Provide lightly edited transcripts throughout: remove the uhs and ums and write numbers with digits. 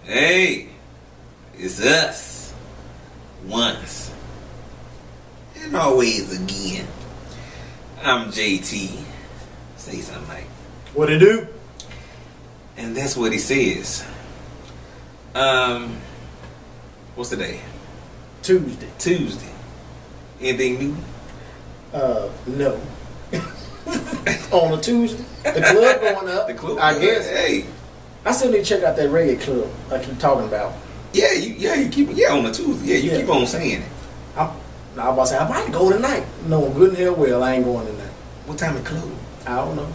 Hey, it's us. Once. And always again. I'm JT. Say something like, what it do? and that's what he says. What's the day? Tuesday. Tuesday. Anything new? No. On a Tuesday. The club going up. The club? I guess. Hey. I still need to check out that reggae club I keep talking about. Yeah, you keep on a Tuesday. Yeah, you keep on saying it. I was about to say, I might go tonight. No, good and hell well, I ain't going tonight. What time it close? I don't know.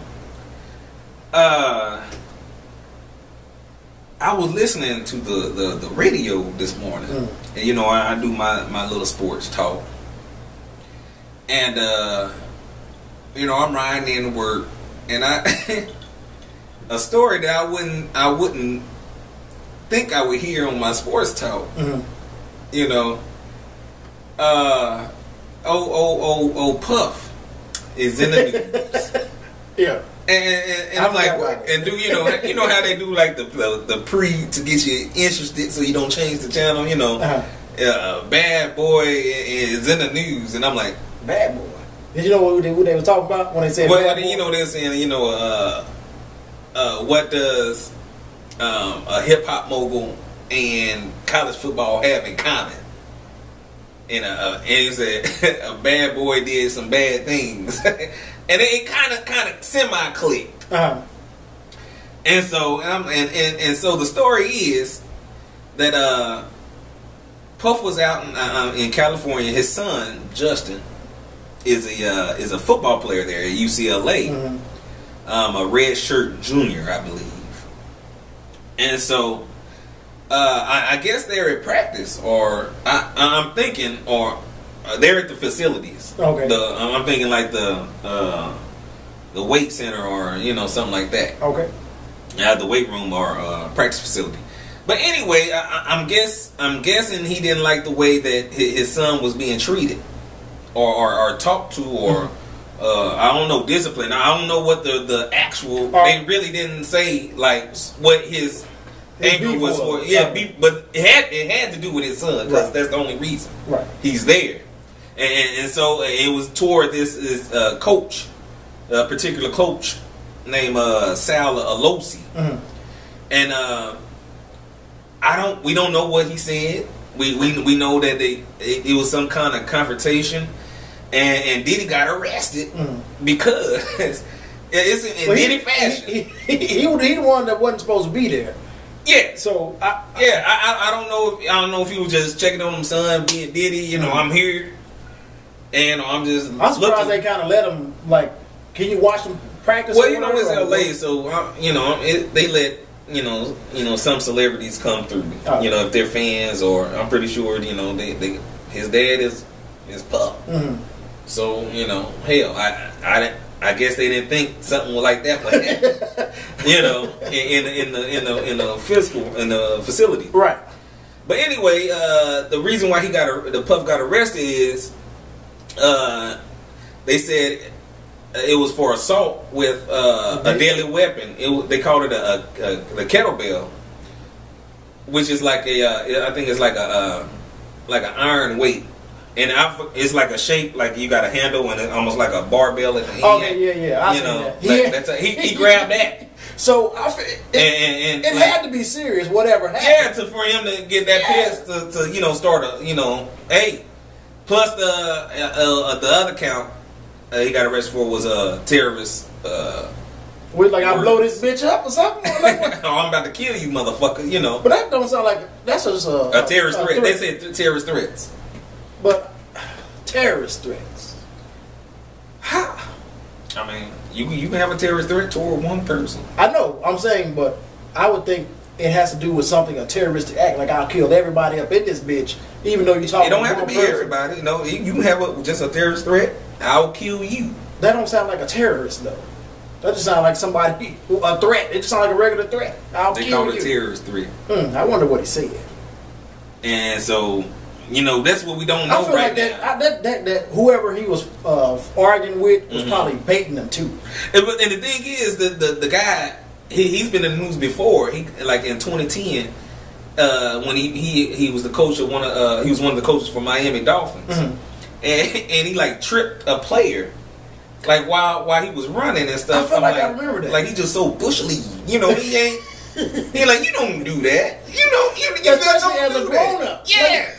I was listening to the radio this morning, and you know I do my little sports talk, and you know I'm riding in to work, and a story that I wouldn't think I would hear on my sports talk, you know, Puff is in the news. Yeah. And I'm like, and do you know how they do like the pre to get you interested so you don't change the channel, you know? Bad Boy is in the news, and I'm like, Bad Boy. Did you know what they were talking about when they said? Well, you know they're saying, you know, what does a hip hop mogul and college football have in common? And he said a bad boy did some bad things. And it kind of semi clicked, and so and so the story is that Puff was out in California. His son Justin is a football player there at UCLA, a red shirt junior, I believe. And so I guess they're at practice, or I'm thinking, or they're at the facilities. Okay. I'm thinking like the weight center, or you know, something like that. Okay. The weight room or practice facility. But anyway, I'm guessing he didn't like the way that his son was being treated, or talked to, or I don't know, disciplined. I don't know what the actual. They really didn't say like what his anger was for. Yeah, but it had to do with his son, because that's the only reason. Right. He's there. And so it was toward this coach, a particular coach named Sal Alosi, and we don't know what he said. We know that it was some kind of confrontation, and Diddy got arrested because it's in Diddy fashion. He the one that wasn't supposed to be there. Yeah. So I don't know if he was just checking on him, son, being Diddy. You know, I'm here. And I'm surprised they kind of let him, like, can you watch them practice? Well, you know, it's LA, so you know, they let you know some celebrities come through. You know, if they're fans, or I'm pretty sure you know his dad is Puff. So you know, hell, I guess they didn't think something like that would happen. You know, in the facility, right? But anyway, the reason why the Puff got arrested is. They said it was for assault with a deadly weapon. They called it the kettlebell, which is like I think it's like an iron weight, and it's like a shape like you got a handle and it's almost like a barbell at the end. Oh yeah. I see that. He grabbed that. So it had to be serious, whatever happened. Yeah, for him to get that pissed to you know start hey. Plus the other count he got arrested for was a terrorist. With like I blow this bitch up or something. Oh, I'm about to kill you, motherfucker. You know. But that don't sound like that's just a terrorist threat. They said terrorist threats. But terrorist threats. How? I mean, you can have a terrorist threat toward one person. I know. I'm saying, but I would think it has to do with something, a terroristic act. Like I'll kill everybody up in this bitch, even though you talk. It don't have to be everybody. You know, you can have just a terrorist threat. I'll kill you. That don't sound like a terrorist though. That just sounds like somebody a threat. It just sounds like a regular threat. They call it a terrorist threat. I wonder what he said. And so, you know, that's what we don't know right now. That whoever he was arguing with was probably baiting him too. And the thing is, the guy he's been in the news before. He like in 2010. when he was the coach of he was one of the coaches for Miami Dolphins, and he like tripped a player. Like while he was running and stuff. I feel like I remember that. Like he just so bushily, he ain't. He like, you don't do that. You especially as a grown up. Yes.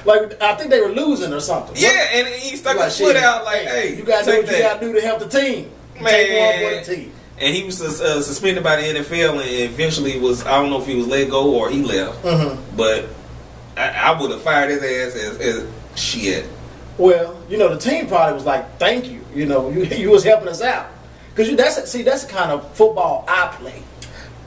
Like I think they were losing or something. Yeah, and he stuck his foot out like, hey, you gotta do what you gotta do to help the team. Man. Take one for the team. And he was suspended by the NFL, and eventually I don't know if he was let go or he left. But I would have fired his ass as shit. Well, the team probably was like, thank you. You was helping us out. Because that's the kind of football I play.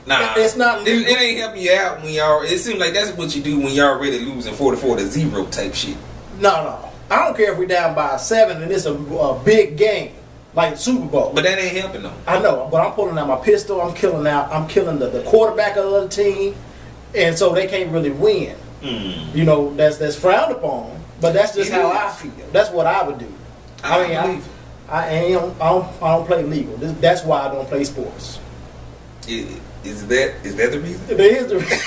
Nah, it's not legal. It ain't helping you out when y'all. It seems like that's what you do when y'all already losing 44-0 type shit. No. I don't care if we down by 7 and it's a big game like the Super Bowl. But that ain't helping them. I know, but I'm pulling out my pistol. I'm killing the quarterback of the other team, and so they can't really win. That's frowned upon. But that's just how I feel. That's what I would do. I don't play legal. That's why I don't play sports. Is that the reason? It is the reason.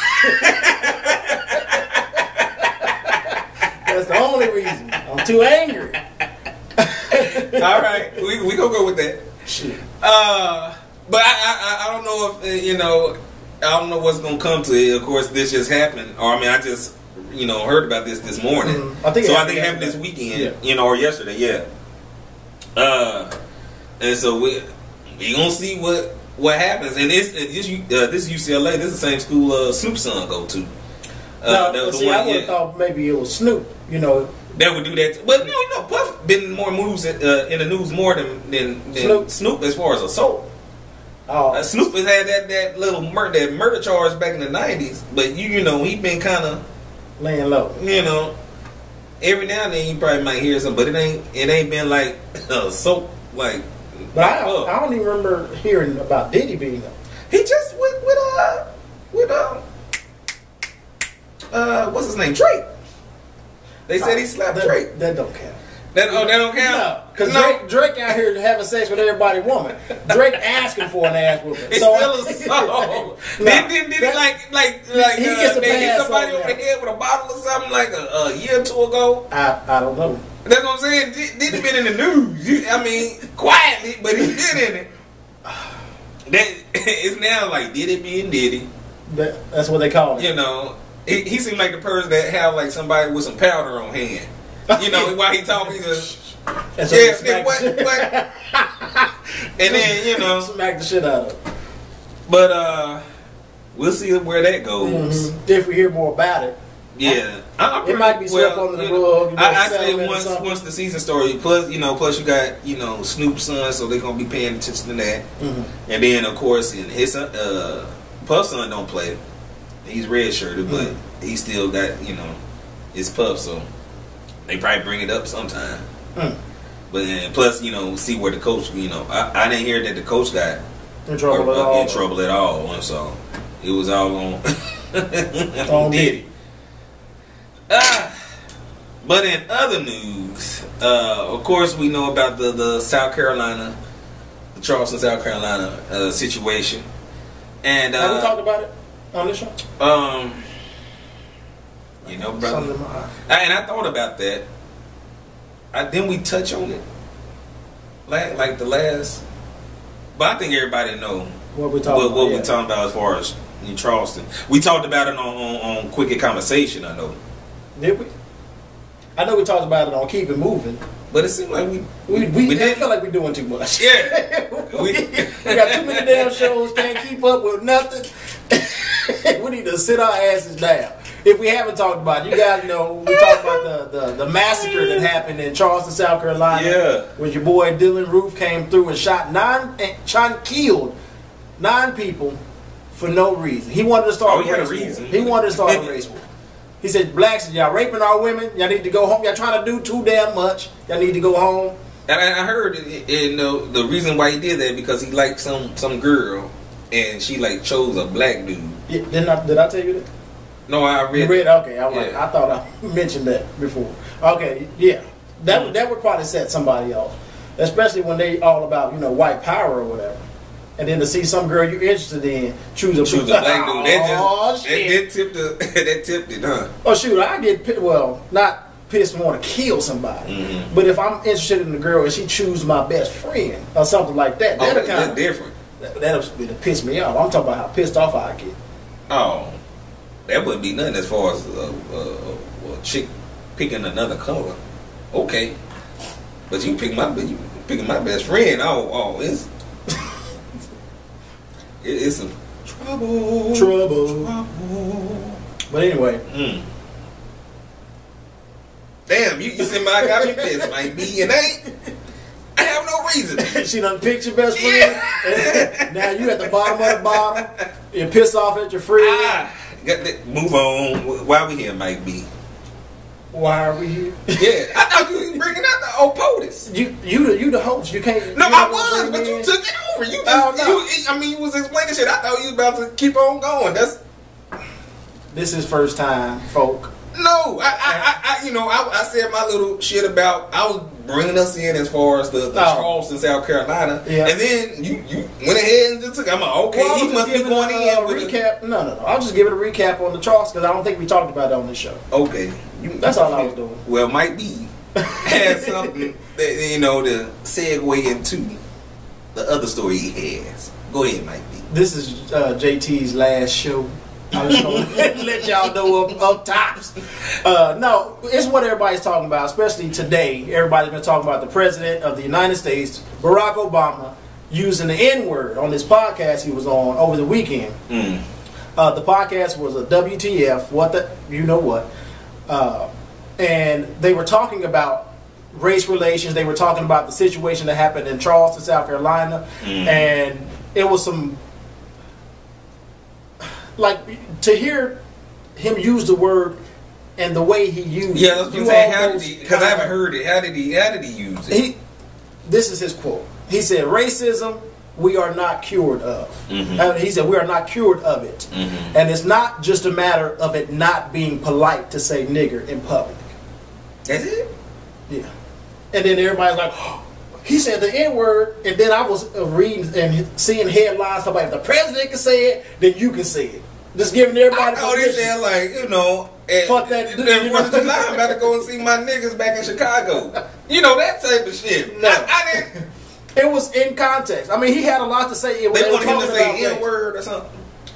That's the only reason. I'm too angry. All right, we gonna go with that. Shit. But I don't know if I don't know what's gonna come to it. Of course, this just happened, or I just heard about this morning. I think it happened this weekend, or yesterday, yeah. And so we gonna see what happens. And this UCLA, this is the same school Snoop's son go to. I would have thought maybe it was Snoop. That would do that. But Puff been more moves in the news more than Snoop as far as assault. Snoop has had that little murder charge back in the 90s, but he been kind of laying low. Every now and then you probably might hear something, but it ain't been like assault like. But I don't even remember hearing about Diddy being up. He just with what's his name, Drake. They said he slapped Drake. That don't count. That don't count. No, because Drake out here having sex with everybody's woman. Drake asking for an ass whooping. It's still assault. Did he hit somebody over the head with a bottle or something like a year or two ago? I don't know. That's what I'm saying. Diddy been in the news. Quietly, but he been in it. It's now like Diddy being Diddy. That's what they call it. He seemed like the person that have like somebody with some powder on hand. While he talking, he just what? And then smack the shit out of him. But we'll see where that goes. If we hear more about it. Yeah, it might be swept under the rug. I say once the season started, plus you got Snoop's son, so they're gonna be paying attention to that. And then of course, his Puff's son don't play. He's red shirted, but he still got his Puff, so they probably bring it up sometime. But then plus see where the coach. I didn't hear that the coach got in trouble at all, and so it was all on Diddy. But in other news, of course, we know about the Charleston, South Carolina situation. And have we talked about it on this show? Brother. And I thought about that. Didn't we touch on it? Like the last. But I think everybody know what we're talking we talking about as far as in Charleston. We talked about it on Quick Conversation, I know. Did we? I know we talked about it on Keep It Moving. But it seemed like we didn't feel like we're doing too much. Yeah. we got too many damn shows, can't keep up with nothing. We need to sit our asses down. If we haven't talked about it, you guys know we talked about the massacre that happened in Charleston, South Carolina. Yeah. When your boy Dylan Roof came through and killed 9 people for no reason. He wanted to start a race war. He wanted to start a race war. He said, blacks, y'all raping our women. Y'all need to go home. Y'all trying to do too damn much. Y'all need to go home. And I heard the reason why he did that because he liked some girl and she chose a black dude. Yeah, did I tell you that? No, I read. You read? Okay, I thought I mentioned that before. Okay, yeah, that would probably set somebody off, especially when they all about white power or whatever. and then to see some girl you're interested in choose a black dude. Shit. That tipped it, huh? Oh shoot, I get not pissed and want to kill somebody, but if I'm interested in the girl and she choose my best friend or something like that, that's different. That'll piss me off. I'm talking about how pissed off I get. Oh, that wouldn't be nothing as far as a chick picking another color. Okay, but you picking my best friend. Oh, it's some trouble. But anyway. Damn, you see my got me pissed, might be, and I have no reason. She done picked your best friend. Now you at the bottom of the bottom. You're pissed off at your friend. Move on. Why we here, Mike B? Why are we here? Yeah, I thought you was bringing out the old POTUS. You the host. You can't. No, I was, but you took it over. You just, you was explaining shit. I thought you was about to keep on going. This is first time, folk. No, I said my little shit about I was bringing us in as far as the Charleston, South Carolina, and then you went ahead and just took. I'm like, okay, he must be going in with recap. No. I'll just give it a recap on the Charleston because I don't think we talked about it on this show. Okay, that's all I was doing. Well, might be had something that to segue into the other story he has. Go ahead, Mike B. This is JT's last show. I was going to let y'all know up tops. No, it's what everybody's talking about, especially today. Everybody's been talking about the President of the United States, Barack Obama, using the N-word on this podcast he was on over the weekend. The podcast was a WTF, and they were talking about race relations. They were talking about the situation that happened in Charleston, South Carolina, and it was some... Like, to hear him use the word and the way he used it. Yeah, that's what I'm saying. How did he, because I haven't heard it. How did he use it? This is his quote. He said, racism, we are not cured of. He said, we are not cured of it. And it's not just a matter of it not being polite to say nigger in public. That's it? Yeah. And then everybody's like, oh, he said the N-word, and then I was reading and seeing headlines about if the president can say it, then you can say it. Just giving everybody permission. They saying fuck that. Then 4th of July, I'm about to go and see my niggas back in Chicago. That type of shit. No. I didn't. It was in context. I mean, he had a lot to say. They wanted him to say N-word or something.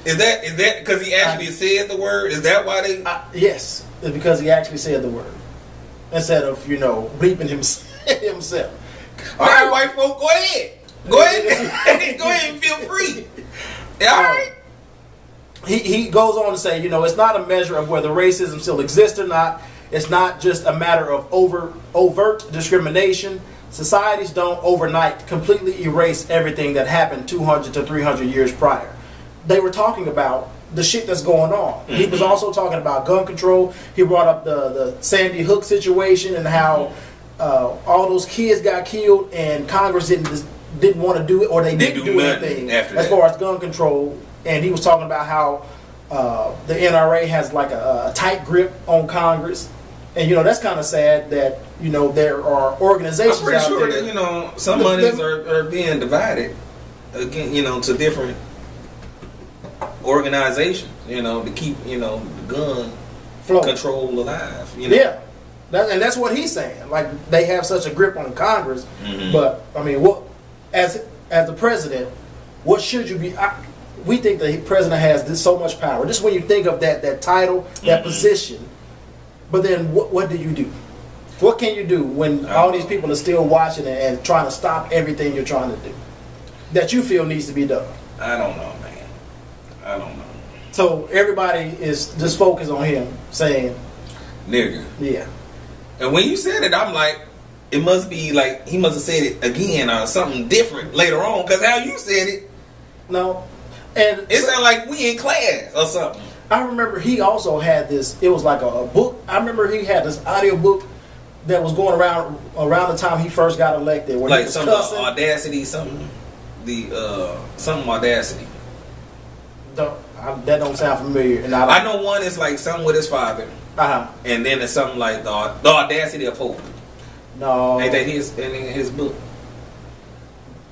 Is that because he actually said the word? Is that why they? Yes, it's because he actually said the word instead of bleeping himself. All right, white folk, go ahead. Go ahead and feel free. Yeah, all right. He goes on to say, it's not a measure of whether racism still exists or not. It's not just a matter of overt discrimination. Societies don't overnight completely erase everything that happened 200 to 300 years prior. They were talking about the shit that's going on. He was also talking about gun control. He brought up the Sandy Hook situation and how all those kids got killed and Congress didn't want to do it, or they didn't do anything as far as gun control. And he was talking about how the NRA has like a tight grip on Congress, and that's kind of sad that there are organizations. I'm pretty out sure there that some monies are being divided again, to different organizations, to keep the gun flow control alive. Yeah. And that's what he's saying. Like, they have such a grip on Congress, but I mean, what as the president, what should you be? We think the president has so much power. Just when you think of that title, that position, but then what do you do? What can you do when all these people are still watching and trying to stop everything you're trying to do that you feel needs to be done? I don't know, man. I don't know. So everybody is just focused on him saying, "Nigga." Yeah. And when you said it, I'm like, it must be like he must have said it again or something different later on, because how you said it. No. And it sounded like we in class or something. I remember he also had this. It was like a book. I remember he had this audio book that was going around the time he first got elected. Where like some Audacity, something. Something Audacity. That don't sound familiar. And I know one is like something with his father. And then it's something like the Audacity of Hope. No. Ain't that his book?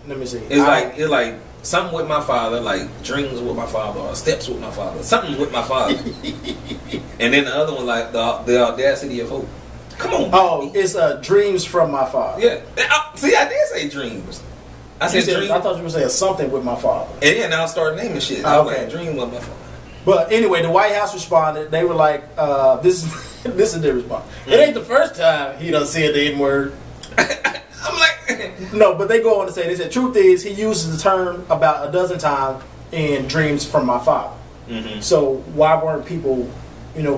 Let me see. It's like something with my father, like dreams with my father or steps with my father, something with my father. And then the other one, like the audacity of hope. Come on. Oh, it's dreams from my father. Yeah. See, I did say dreams. I said dreams. I thought you were saying something with my father. And then I'll start naming shit. Okay. Like, dream with my father. But anyway, the White House responded. They were like, "This is their response. It ain't the first time he done said the N-word." I'm like, no, but they go on to say, they said, truth is, he uses the term about a dozen times in dreams from my father. Mm-hmm. So why weren't people,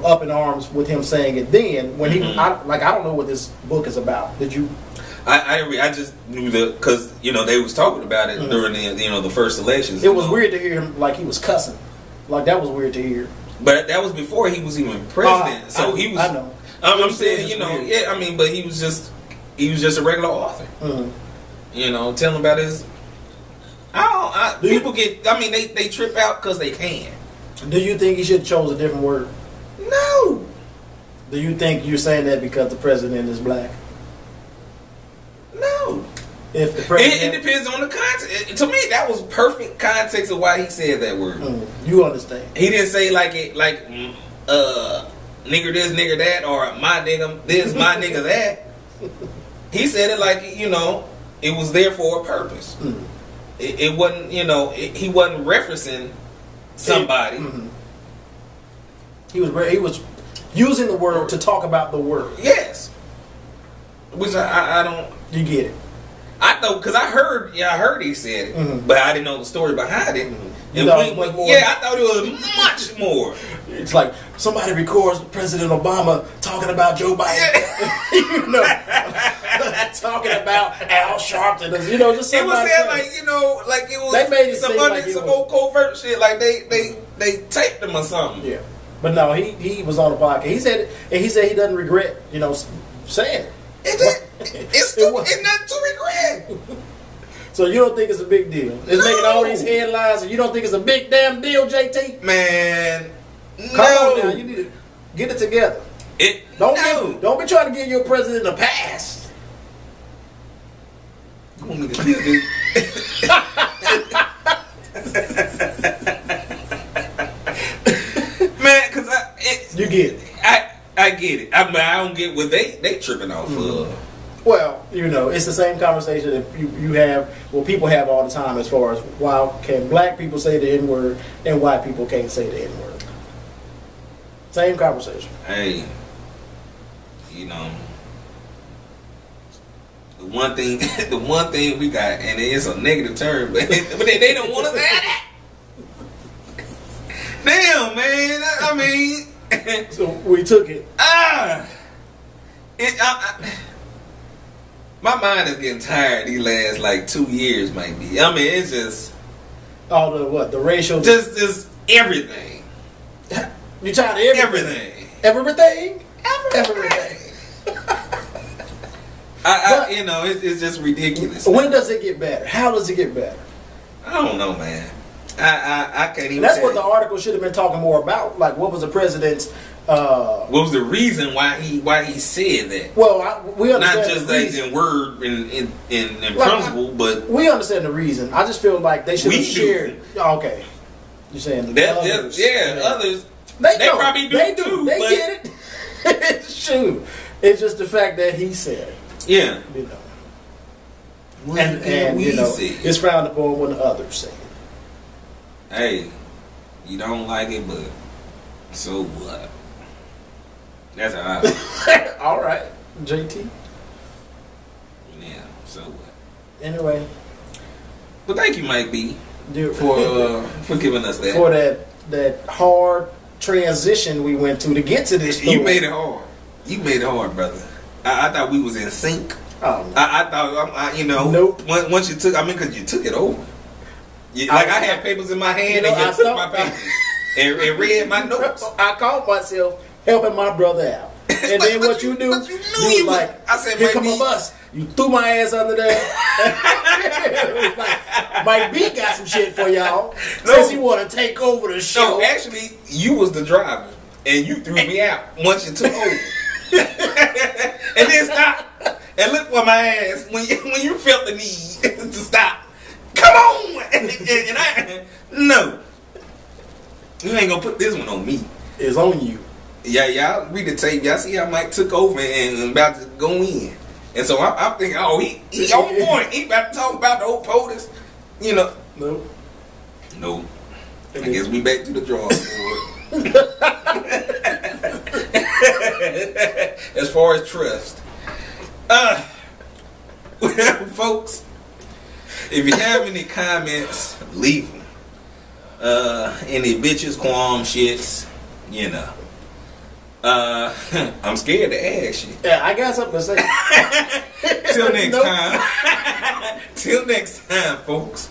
up in arms with him saying it then? When he, I don't know what this book is about. Did you? I just knew because they was talking about it during the first elections. It was weird to hear him like he was cussing. Like that was weird to hear. But that was before he was even president. So he was. I know. I'm saying, yeah. I mean, but he was just a regular author. Mm-hmm. Telling about his. People get. I mean, they trip out because they can. Do you think he should have chose a different word? No. Do you think you're saying that because the president is black? No. If the president, it depends on the context. To me, that was perfect context of why he said that word. You understand? He didn't say nigger this, nigger that, or my nigga this, my nigga that. He said it like it was there for a purpose. Mm. It wasn't he wasn't referencing somebody. He was using the word to talk about the word. Yes. Which I don't. You get it? I know because I heard he said it, but I didn't know the story behind it. And I thought it was much more. It's like somebody records President Obama talking about Joe Biden, talking about Al Sharpton, just it was there like it was. They made it some old covert shit, like they taped him or something. Yeah, but no, he was on the podcast. He said he doesn't regret saying it. It's nothing to regret. So you don't think it's a big deal? It's making all these headlines, and you don't think it's a big damn deal, JT? Man, come on now, you need to get it together. Don't be trying to give your president a pass. You want me to do this? Man, because you get it. I get it. I don't get what they tripping off of. Well, it's the same conversation that you have, people have all the time as far as why can black people say the N-word and white people can't say the N-word. Same conversation. Hey, the one thing we got, and it's a negative term, but they don't want us to have that. Damn, man. I mean. So we took it. My mind is getting tired these last 2 years, might be. I mean, it's just all the racial, just everything. You tired of everything? Everything. It's just ridiculous. When does it get better? How does it get better? I don't know, man. I can't even. That's what the article should have been talking more about. Like, what was the president's? What was the reason why he said that? Well, we understand not just in word in principle, but we understand the reason. I just feel like they should have shared. Okay, you're saying others? Others. They probably do. They do. They get it. It's true. It's just the fact that he said it. Yeah. And it's frowned upon when the others say it. Hey, you don't like it, but so what? That's how I feel. All right, JT. Yeah, so what? Anyway. But thank you, Mike B, for giving us that. For that hard transition we went to get to this story. You made it hard. You made it hard, brother. I thought we was in sync. Oh, no. I thought, nope. Once you took, because you took it over. I had papers in my hand and you took my papers and read my notes. I called myself helping my brother out. And then what you do, you was like, I said, here come a bus. You threw my ass under there. It was like, Mike B got some shit for y'all. Since he want to take over the show. No, actually, you was the driver. And you threw me out once you took over. And then stop. And look for my ass when you felt the need to stop. Come on! and I, no. You ain't gonna put this one on me. It's on you. Yeah, y'all read the tape. Y'all see how Mike took over and about to go in. And so I'm thinking, oh, he on point. He about to talk about the old POTUS. You know. No. I guess we back to the drawing board. As far as trust. Well, folks, if you have any comments, leave them. Any bitches, qualms, shits, you know. I'm scared to ask you. Yeah, I got something to say. Till next time. Till next time, folks.